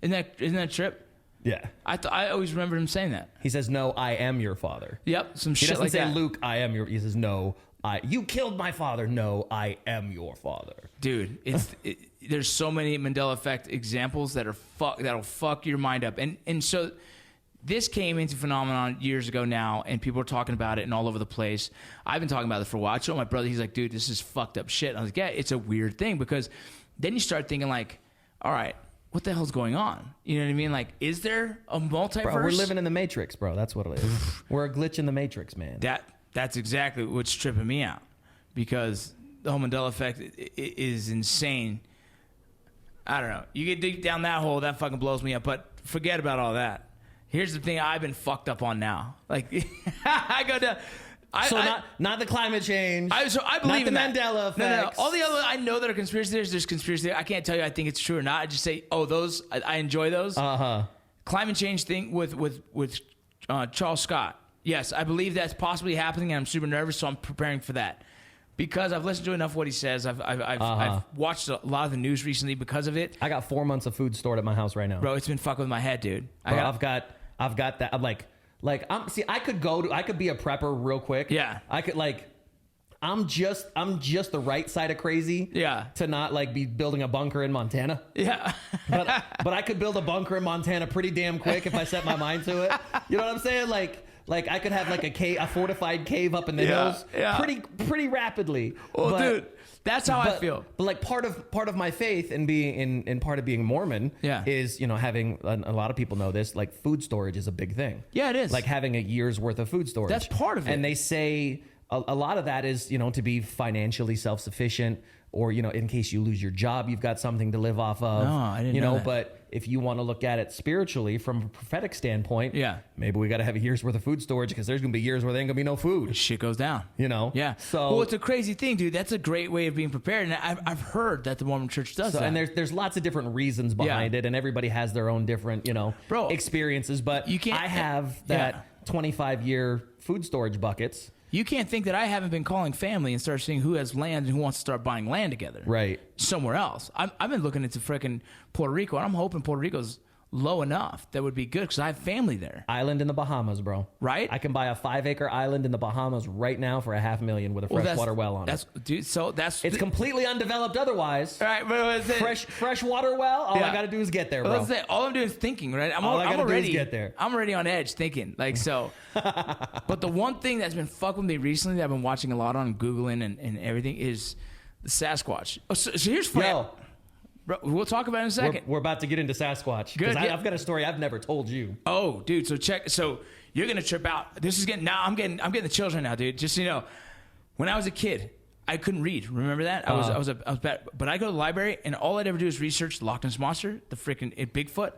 Isn't that trip? Yeah. I always remember him saying that. He says, no, I am your father. Yep. Some he shit like that. He doesn't say, Luke, I am your, he says, no, you killed my father. No, I am your father. Dude, there's so many Mandela effect examples that'll fuck your mind up. And so this came into phenomenon years ago now, and people are talking about it and all over the place. I've been talking about it for a while. I told my brother, he's like, dude, this is fucked up shit. And I was like, yeah, it's a weird thing, because then you start thinking like, all right, what the hell's going on? You know what I mean? Like, is there a multiverse? Bro, we're living in the Matrix, bro. That's what it is. We're a glitch in the Matrix, man. That's exactly what's tripping me out, because the whole Mandela effect is insane. I don't know. You get deep down that hole, that fucking blows me up. But forget about all that. Here's the thing I've been fucked up on now. Like, I go down. Not the climate change. I believe in that. Mandela effect. No. All the other I know that are conspiracy theories. There's conspiracy theories. I can't tell you I think it's true or not. I just say, those I enjoy those. Climate change thing with Charles Scott. Yes, I believe that's possibly happening, and I'm super nervous, so I'm preparing for that. Because I've listened to enough of what he says. I've watched a lot of the news recently because of it. I got 4 months of food stored at my house right now. Bro, it's been fucking with my head, dude. I've got that. I'm like I could be a prepper real quick. Yeah. I could I'm just the right side of crazy. Yeah. To not be building a bunker in Montana. Yeah. but I could build a bunker in Montana pretty damn quick if I set my mind to it. You know what I'm saying? Like I could have a fortified cave up in the hills pretty rapidly. Well, dude, that's how I feel. But part of my faith and being part of being Mormon is, having a lot of people know this, food storage is a big thing. Yeah, it is. Like having a year's worth of food storage. That's part of it. And they say a lot of that is, to be financially self-sufficient, or, in case you lose your job, you've got something to live off of. No, I didn't know that. But if you want to look at it spiritually from a prophetic standpoint, maybe we got to have a year's worth of food storage, because there's going to be years where there ain't going to be no food. Shit goes down. Yeah. So, well, it's a crazy thing, dude. That's a great way of being prepared. And I've heard that the Mormon Church does that. And there's lots of different reasons behind it, and everybody has their own different, experiences. But I have that 25-year food storage buckets. You can't think that I haven't been calling family and start seeing who has land and who wants to start buying land together. Right. Somewhere else. I've been looking into freaking Puerto Rico, and I'm hoping Puerto Rico's low enough that would be good, because I have family there. Island in the Bahamas, bro. Right? I can buy a 5-acre island in the Bahamas right now for $500,000 with a freshwater well on it. Dude, so that's... It's completely undeveloped otherwise. All right, but freshwater well, all I got to do is get there, bro. All I'm doing is thinking, right? I'm already do is get there. I'm already on edge thinking. But the one thing that's been fucking with me recently that I've been watching a lot on Googling and everything is the Sasquatch. So here's funny. Bro, we'll talk about it in a second. We're about to get into Sasquatch. Good. I've got a story I've never told you. Oh, dude. So you're gonna trip out. I'm getting the chills right now, dude. Just so you know, when I was a kid, I couldn't read. Remember that? I was bad. But I go to the library, and all I'd ever do is research the Loch Ness Monster, the freaking Bigfoot,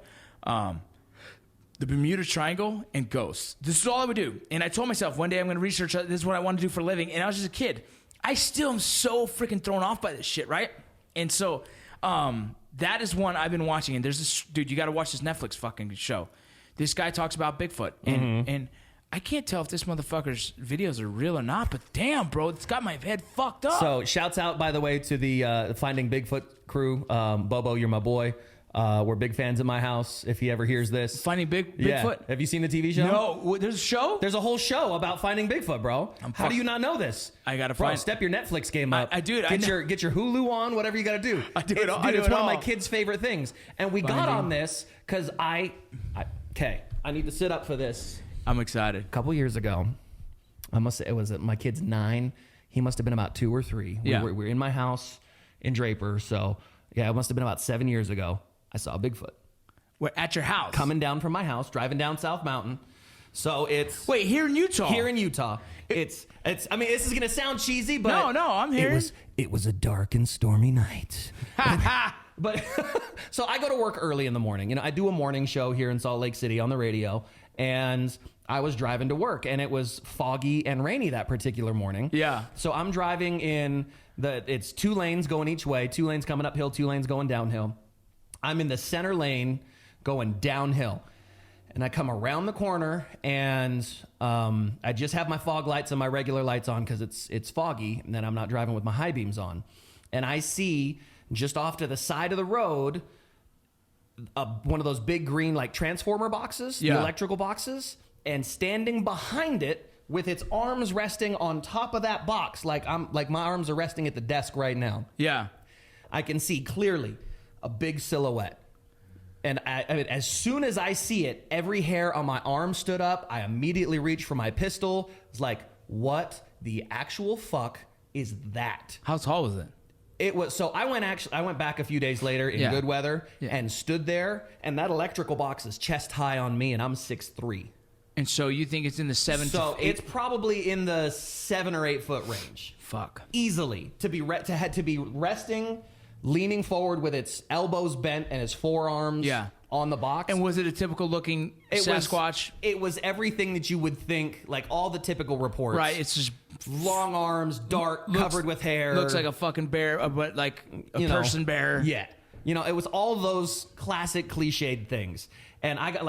the Bermuda Triangle, and ghosts. This is all I would do. And I told myself one day I'm going to research this is what I want to do for a living. And I was just a kid. I still am so freaking thrown off by this shit, right? And so that is one I've been watching. And there's this dude, you got to watch this Netflix fucking show. This guy talks about Bigfoot. And I can't tell if this motherfucker's videos are real or not, but damn, bro, it's got my head fucked up. So shouts out, by the way, to the Finding Bigfoot crew. Bobo, you're my boy. We're big fans at my house. If he ever hears this, Finding Bigfoot. Yeah. Have you seen the TV show? No, there's a show. There's a whole show about finding Bigfoot, bro. How do you not know this? I gotta bro, find. Step your Netflix game up. I do it. Get your Hulu on. Whatever you gotta do. I do it all. Dude, I do it's it one all. of my kids' favorite things. And we got on this because I need to sit up for this. I'm excited. A couple years ago, I must say it was my kid's 9. He must have been about 2 or 3. Yeah. We were in my house in Draper, so yeah, it must have been about 7 years ago. I saw Bigfoot. We're at your house. Coming down from my house, driving down South Mountain. So it's Wait, here in Utah. Here in Utah. It's I mean, this is gonna sound cheesy, but No, I'm hearing. It was a dark and stormy night. But so I go to work early in the morning. You know, I do a morning show here in Salt Lake City on the radio, and I was driving to work, and it was foggy and rainy that particular morning. Yeah. So I'm driving in it's 2 lanes going each way, 2 lanes coming uphill, 2 lanes going downhill. I'm in the center lane going downhill. And I come around the corner, and I just have my fog lights and my regular lights on because it's foggy, and then I'm not driving with my high beams on. And I see just off to the side of the road one of those big green like transformer boxes, the electrical boxes, and standing behind it with its arms resting on top of that box, like my arms are resting at the desk right now. Yeah. I can see clearly a big silhouette. And I mean, as soon as I see it, every hair on my arm stood up. I immediately reached for my pistol. It's like, what the actual fuck is that? How tall was it? It was so I went back a few days later in good weather and stood there, and that electrical box is chest high on me, and I'm 6'3". And so you think it's in the 7 So to 8? it's probably in the 7 or 8 foot range. Fuck. Easily to be resting, leaning forward with its elbows bent and its forearms on the box. And was it a typical looking Sasquatch? It was everything that you would think, like all the typical reports. Right. It's just long arms, dark, covered with hair. Looks like a fucking bear, but like a person bear. Yeah. You know, it was all those classic cliched things. And I got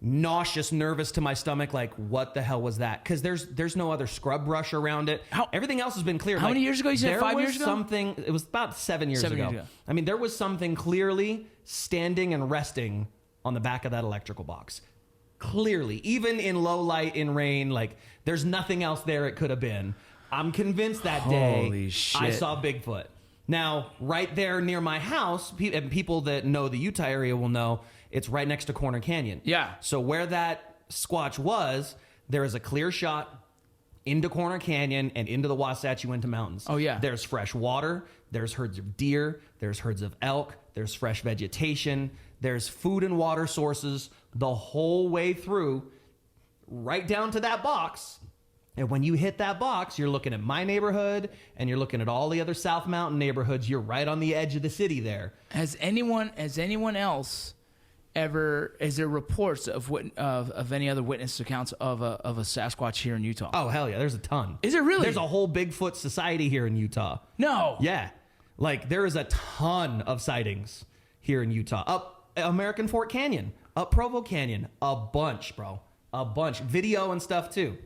nauseous, nervous to my stomach, like, what the hell was that? Because there's no other scrub brush around it. Everything else has been clear. How many years ago? You said 5 years ago? It was about 7 years ago. I mean, there was something clearly standing and resting on the back of that electrical box. Clearly, even in low light, in rain, like, there's nothing else there it could have been. I'm convinced that day Holy shit. I saw Bigfoot. Now, right there near my house, and people that know the Utah area will know, it's right next to Corner Canyon. Yeah. So where that Squatch was, there is a clear shot into Corner Canyon and into the Wasatch Uinta Mountains. Oh, yeah. There's fresh water. There's herds of deer. There's herds of elk. There's fresh vegetation. There's food and water sources the whole way through, right down to that box. And when you hit that box, you're looking at my neighborhood and you're looking at all the other South Mountain neighborhoods. You're right on the edge of the city there. Has anyone else ever? Is there reports of any other witness accounts of a Sasquatch here in Utah? Oh, hell yeah, there's a ton. Is it really? There's a whole Bigfoot society here in Utah. No. Yeah. Like, there is a ton of sightings here in Utah. Up American Fort Canyon, up Provo Canyon, a bunch, bro. A bunch. Video and stuff, too.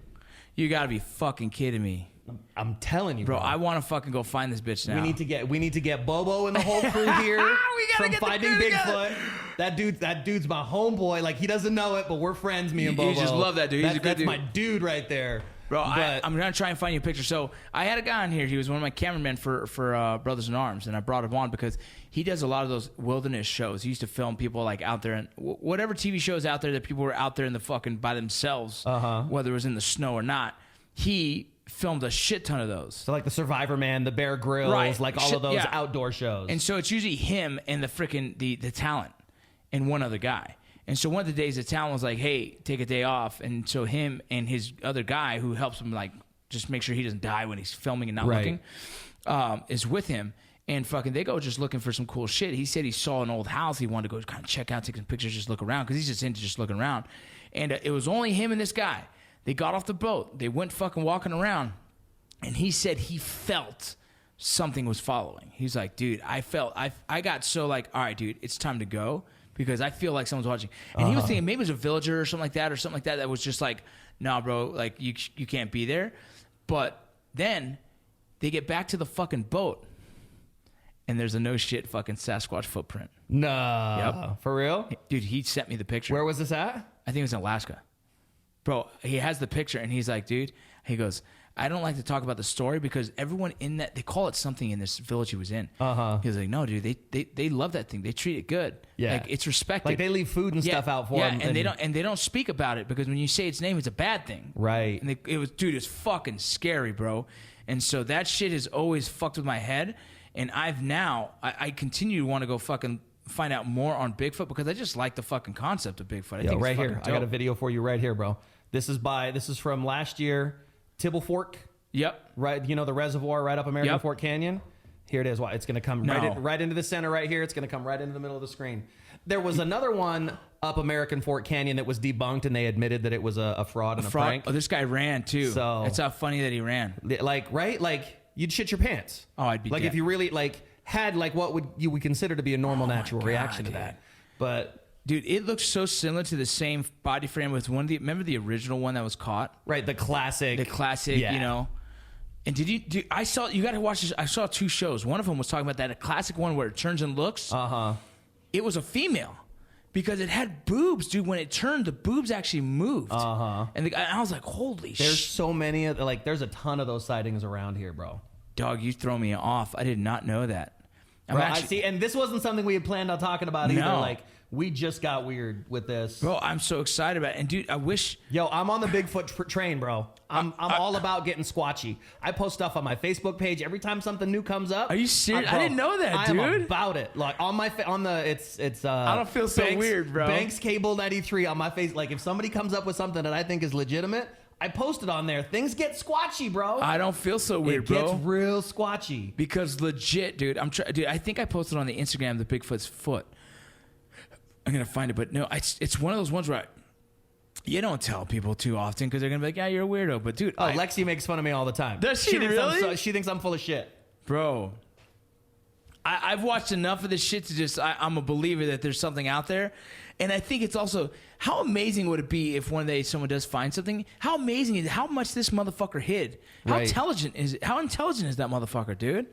You gotta be fucking kidding me. I'm telling you, Bro, I want to fucking go find this bitch now. We need to get Bobo and the whole crew here from Finding Bigfoot. That dude's my homeboy. Like, he doesn't know it, but we're friends, me and Bobo. You just love that dude. He's a good dude. That's my dude right there. Bro, I'm gonna try and find you a picture. So I had a guy on here. He was one of my cameramen for Brothers in Arms, and I brought him on because he does a lot of those wilderness shows. He used to film people like out there and whatever TV shows out there that people were out there in the fucking by themselves, whether it was in the snow or not. He filmed a shit ton of those. So like the Survivor Man, the Bear Grylls, like all of those outdoor shows. And so it's usually him and the freaking the talent and one other guy. And so one of the days the talent was like, hey, take a day off. And so him and his other guy who helps him like just make sure he doesn't die when he's filming and not looking is with him. And fucking, they go just looking for some cool shit. He said he saw an old house. He wanted to go kind of check out, take some pictures, just look around, because he's just into just looking around. And it was only him and this guy. They got off the boat. They went fucking walking around. And he said he felt something was following. He's like, dude, I got so like, all right, dude, it's time to go, because I feel like someone's watching. And he was thinking maybe it was a villager or something like that, that was just like, nah, bro, like you can't be there. But then they get back to the fucking boat, and there's a no shit fucking Sasquatch footprint. No. Yep. For real? Dude, he sent me the picture. Where was this at? I think it was in Alaska. Bro, he has the picture, and he's like, dude, he goes, I don't like to talk about the story because everyone in that, they call it something in this village he was in. He was like, no, dude, they love that thing. They treat it good. Yeah. Like, it's respected. Like, they leave food and stuff out for him. Yeah, and they don't speak about it, because when you say its name, it's a bad thing. Right. And it's fucking scary, bro. And so that shit has always fucked with my head. And I continue to want to go fucking find out more on Bigfoot, because I just like the fucking concept of Bigfoot. I think right it's here. fucking I got a dope. video for you right here, bro. This is from last year, Tibble Fork. Yep. Right, you know the reservoir right up American Fork Canyon? Here it is. It's going to come right into the center right here. It's going to come right into the middle of the screen. There was another one up American Fork Canyon that was debunked, and they admitted that it was a fraud and a prank. Oh, this guy ran too. So it's how funny that he ran. Like, right? Like, you'd shit your pants. Oh, I'd be like dead. if you really had what you would consider to be a normal natural God, reaction to dude. that. But dude, it looks so similar to the same body frame with remember the original one that was caught? Right, the classic, you know. And I saw, you got to watch this. I saw 2 shows. One of them was talking about that, a classic one where it turns and looks. It was a female, because it had boobs, dude. When it turned, the boobs actually moved. And I was like, holy shit. There's so many, there's a ton of those sightings around here, bro. Dog, you throw me off. I did not know that. I see, and this wasn't something we had planned on talking about either. No. Like, we just got weird with this. Bro, I'm so excited about it. And dude, I wish... Yo, I'm on the Bigfoot train, bro. I'm all about getting squatchy. I post stuff on my Facebook page every time something new comes up. Are you serious? I didn't know that, I'm dude. about it. Like, it's I don't feel so weird, bro. Banks Cable 93 on my face. Like, if somebody comes up with something that I think is legitimate, I post it on there. Things get squatchy, bro. I don't feel so weird, bro. It gets real squatchy. Because legit, dude, dude, I think I posted on the Instagram the Bigfoot's foot. I'm gonna find it, but no, it's one of those ones where you don't tell people too often, because they're gonna be like, yeah, you're a weirdo. But dude, Lexi makes fun of me all the time. Does she really? She thinks I'm full of shit, bro. I've watched enough of this shit to just I'm a believer that there's something out there. And I think it's also, how amazing would it be if one day someone does find something? How amazing is it? How much this motherfucker hid? How intelligent is it? How intelligent is that motherfucker, dude?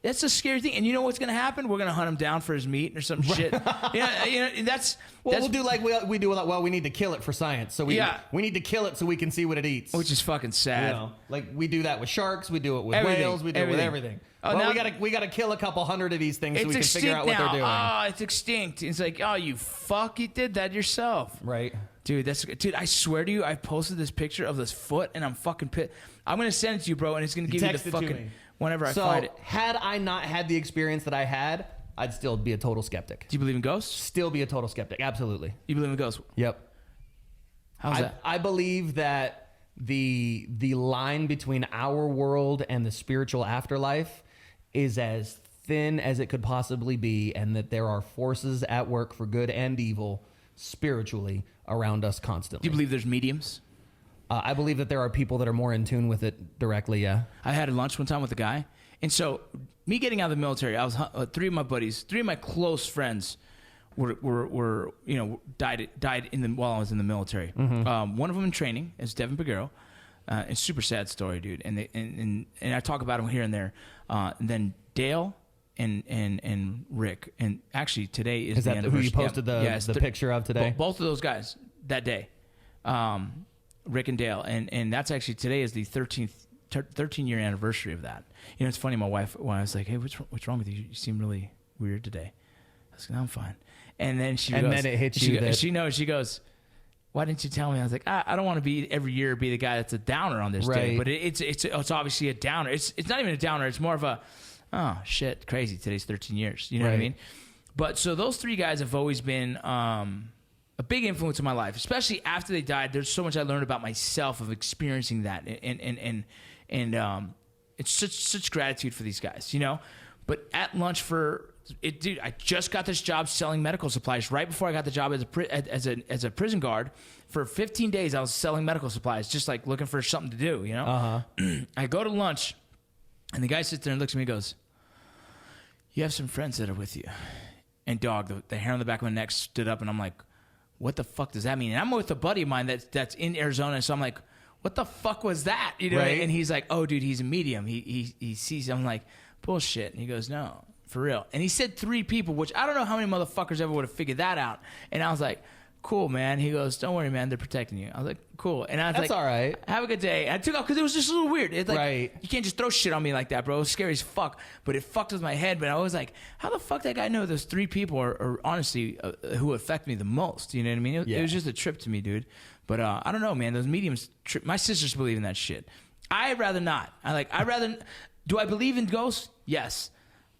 That's a scary thing. And you know what's going to happen? We're going to hunt him down for his meat or some shit. That's we'll do like we do. Well, we need to kill it for science. So we need to kill it so we can see what it eats. Which is fucking sad. You know, like we do that with sharks. We do it with whales. We do it with everything. Oh, well, we gotta kill a couple hundred of these things so we can figure out what they're doing. Oh, it's extinct. It's like, oh, you fuck, you did that yourself. Right. Dude, I swear to you, I posted this picture of this foot, and I'm fucking pissed. I'm going to send it to you, bro, and it's going to give you the fucking... Whenever I find it. So, had I not had the experience that I had, I'd still be a total skeptic. Do you believe in ghosts? Still be a total skeptic, absolutely. You believe in ghosts? Yep. How's that? I believe that the line between our world and the spiritual afterlife is as thin as it could possibly be, and that there are forces at work for good and evil spiritually around us constantly. Do you believe there's mediums? I believe that there are people that are more in tune with it directly, yeah. I had lunch one time with a guy, and so me getting out of the military, I was 3 of my buddies, 3 of my close friends were died while I was in the military. Mm-hmm. One of them in training is Devin Pagero. It's a super sad story, dude. And I talk about him here and there. And then Dale and Rick, and actually today is the that anniversary. who you posted the picture of today? Both of those guys that day, Rick and Dale, and that's actually today is the 13-year anniversary of that. You know, it's funny. My wife, when I was like, "Hey, what's wrong with you? You seem really weird today." I was like, "No, I'm fine." And then then it hits you that she knows. She goes, "Why didn't you tell me?" I was like, I don't want to be every year be the guy that's a downer on this day, but it's obviously a downer. It's not even a downer. It's more of a, oh shit, crazy. Today's 13 years. You know what I mean? But so those 3 guys have always been a big influence in my life, especially after they died. There's so much I learned about myself of experiencing that, and it's such gratitude for these guys, you know. But at lunch dude, I just got this job selling medical supplies. Right before I got the job as a prison guard, for 15 days I was selling medical supplies, just like looking for something to do, you know? I go to lunch, and the guy sits there and looks at me and goes, "You have some friends that are with you." And dog, the hair on the back of my neck stood up, and I'm like, what the fuck does that mean? And I'm with a buddy of mine that's in Arizona, so I'm like, what the fuck was that? You know? Right. And he's like, oh, dude, he's a medium. He sees. I'm like, bullshit. And he goes, no, for real. And he said 3 people, which I don't know how many motherfuckers ever would have figured that out. And I was like, cool, man. He goes, don't worry, man. They're protecting you. I was like, cool. And I was That's like, all right. have a good day. And I took off because it was just a little weird. It's like, Right. you can't just throw shit on me like that, bro. It was scary as fuck. But it fucked with my head. But I was like, how the fuck that guy know those 3 people are honestly who affect me the most? You know what I mean? It was just a trip to me, dude. But I don't know, man. Those mediums, my sisters believe in that shit. I'd rather not. Do I believe in ghosts? Yes.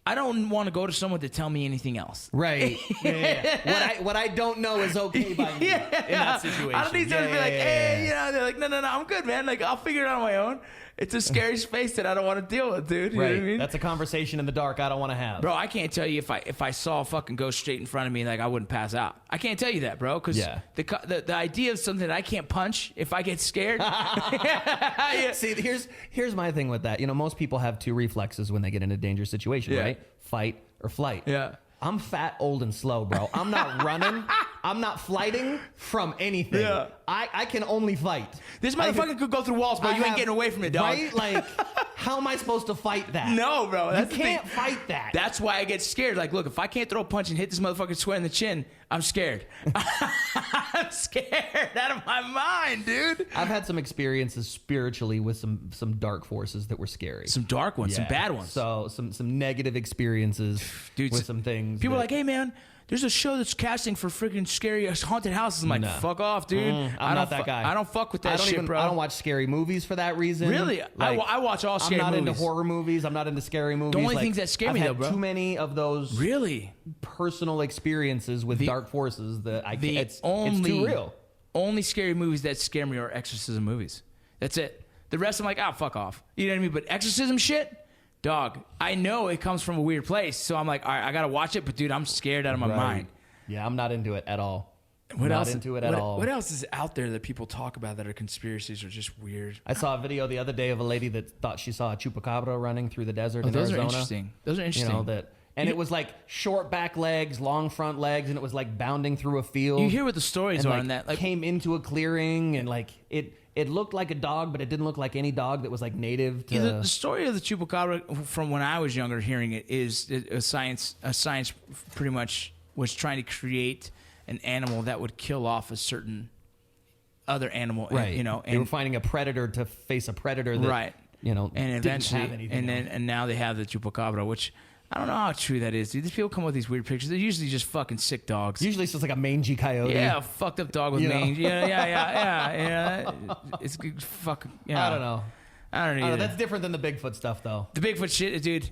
I don't want to go to someone to tell me anything else. Right. Yeah. What I don't know is okay by me in that situation. I don't need someone to be like, hey, you know, they're like, no, I'm good, man. Like, I'll figure it out on my own. It's a scary space that I don't want to deal with, dude. You know what I mean? That's a conversation in the dark I don't want to have. Bro, I can't tell you if I saw a fucking ghost straight in front of me, like, I wouldn't pass out. I can't tell you that, bro, because the idea of something that I can't punch if I get scared. See, here's my thing with that. You know, most people have 2 reflexes when they get in a dangerous situation, right? Fight or flight. Yeah. I'm fat, old, and slow, bro. I'm not running. I'm not flighting from anything. Yeah. I can only fight. This motherfucker could go through walls, bro. You ain't getting away from it, dog. Right? Like, how am I supposed to fight that? No, bro. That's you the can't thing. fight that. That's why I get scared. Like, look, if I can't throw a punch and hit this motherfucker square in the chin, I'm scared. I'm scared out of my mind, dude. I've had some experiences spiritually with some dark forces that were scary. Some dark ones, some bad ones. So some negative experiences Dude, with some things. People are like, hey, man, there's a show that's casting for freaking scary haunted houses. I'm like, fuck off, dude. I'm not that guy. I don't fuck with that shit, bro. I don't watch scary movies for that reason. Really? Like, I watch all scary movies. I'm not into horror movies. I'm not into scary movies. The only things that scare me, I've though, had bro. too many of those Really? personal experiences with dark forces that I can't. It's too real. Only scary movies that scare me are exorcism movies. That's it. The rest, I'm like, fuck off. You know what I mean? But exorcism shit, dog, I know it comes from a weird place. So I'm like, all right, I got to watch it. But, dude, I'm scared out of my mind. Yeah, I'm not into it at all. What not else, into it at all. What else is out there that people talk about that are conspiracies or just weird? I saw a video the other day of a lady that thought she saw a chupacabra running through the desert in those Arizona. Are interesting. Those are interesting. You know, it was like short back legs, long front legs, and it was like bounding through a field. You hear what the stories are on that. Like, came into a clearing, and like it looked like a dog, but it didn't look like any dog that was like native to... The story of the chupacabra, from when I was younger hearing it, is a science pretty much was trying to create an animal that would kill off a certain other animal, right? You know, they were finding a predator to face a predator, that, right? You know, and eventually, didn't have anything and now they have the chupacabra, which I don't know how true that is. Dude, these people come up with these weird pictures. They're usually just fucking sick dogs. Usually it's just like a mangy coyote. Yeah, a fucked up dog with mange. Yeah. It's fucking. Yeah. I don't know. I don't know. That's different than the Bigfoot stuff, though. The Bigfoot shit, dude.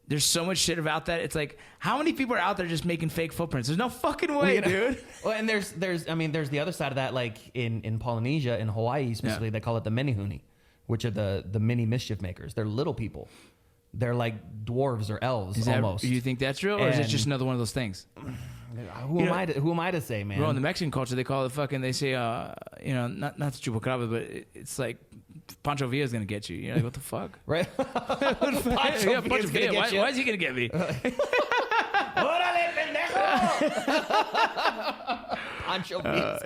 There's so much shit about that. It's like, how many people are out there just making fake footprints? There's no fucking way, dude. Well, and there's the other side of that, like in Polynesia, in Hawaii specifically, they call it the menehune, which are the mini mischief makers. They're little people. They're like dwarves or elves almost. You think that's real, or is it just another one of those things? Who am I to say, man? Bro, in the Mexican culture, they call it fucking. They say, not the chupacabra, but it's like Pancho Villa's gonna get you. You're like, what the fuck? Right? Pancho Villa. Why is he gonna get me? Órale, pendejo! Pancho Villa.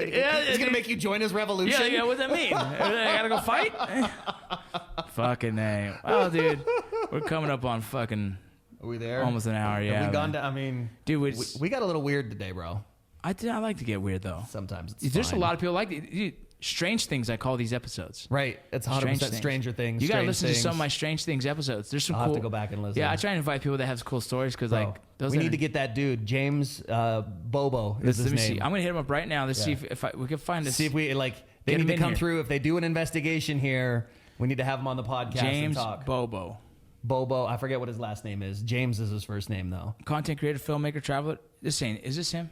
He's gonna make you join his revolution. Yeah. What does that mean? I gotta go fight? Fucking A. Well, dude, we're coming up on fucking. Are we there? Almost an hour, yeah. Have we gone to, I mean, dude, we got a little weird today, bro. I like to get weird, though. Sometimes there's a lot of people like it. Dude, strange things, I call these episodes. Right. It's 100% Stranger Things. You got to listen to some of my Strange Things episodes. There's some I'll cool. have to go back and listen. Yeah, I try and invite people that have cool stories because, like, we need to get that dude, James Bobo is his name. See. I'm going to hit him up right now. Let's see if we can find this. See if we, they need to come through. If they do an investigation here, we need to have him on the podcast James and talk. Bobo, I forget what his last name is. James is his first name, though. Content creator, filmmaker, traveler. Is this him?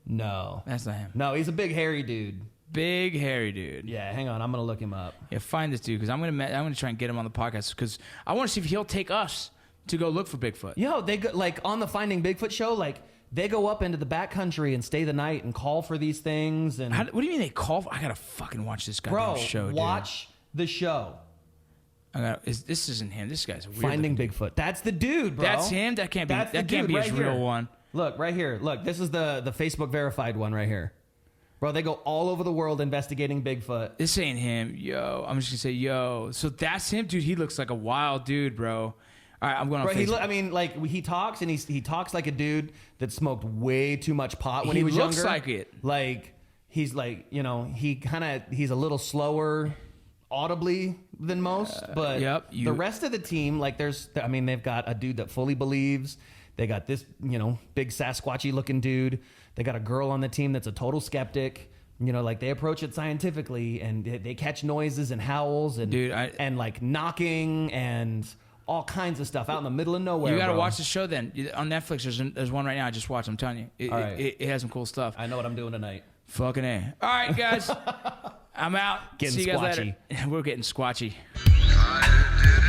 No. That's not him. No, he's a big, hairy dude. Big, hairy dude. Yeah, hang on. I'm going to look him up. Yeah, find this dude because I'm gonna try and get him on the podcast because I want to see if he'll take us to go look for Bigfoot. Yo, they go, like on the Finding Bigfoot show, like they go up into the backcountry and stay the night and call for these things. And What do you mean they call? I gotta fucking watch this goddamn show, dude. Watch the show. This isn't him. This guy's a weird. Finding Bigfoot. That's the dude, bro. That's him. That can't be. That's the That can't dude be his right real here. one. Look right here. Look, this is the Facebook verified one right here. Bro, they go all over the world investigating Bigfoot. This ain't him. Yo, I'm just gonna say yo. So that's him, dude. He looks like a wild dude, bro. All right, I'm going on Bro, Facebook. he talks and he talks like a dude that smoked way too much pot when he was looks younger. like it. Like he's like, he's a little slower audibly than most, but the rest of the team, like they've got a dude that fully believes. They got this, big Sasquatchy looking dude. They got a girl on the team that's a total skeptic. Like they approach it scientifically and they catch noises and howls and and like knocking and all kinds of stuff out in the middle of nowhere. You got to watch the show then on Netflix. There's one right now. I just watched. I'm telling you, it has some cool stuff. I know what I'm doing tonight. Fucking A. All right, guys. I'm out. Getting See you guys squatchy. later. We're getting squatchy. I did it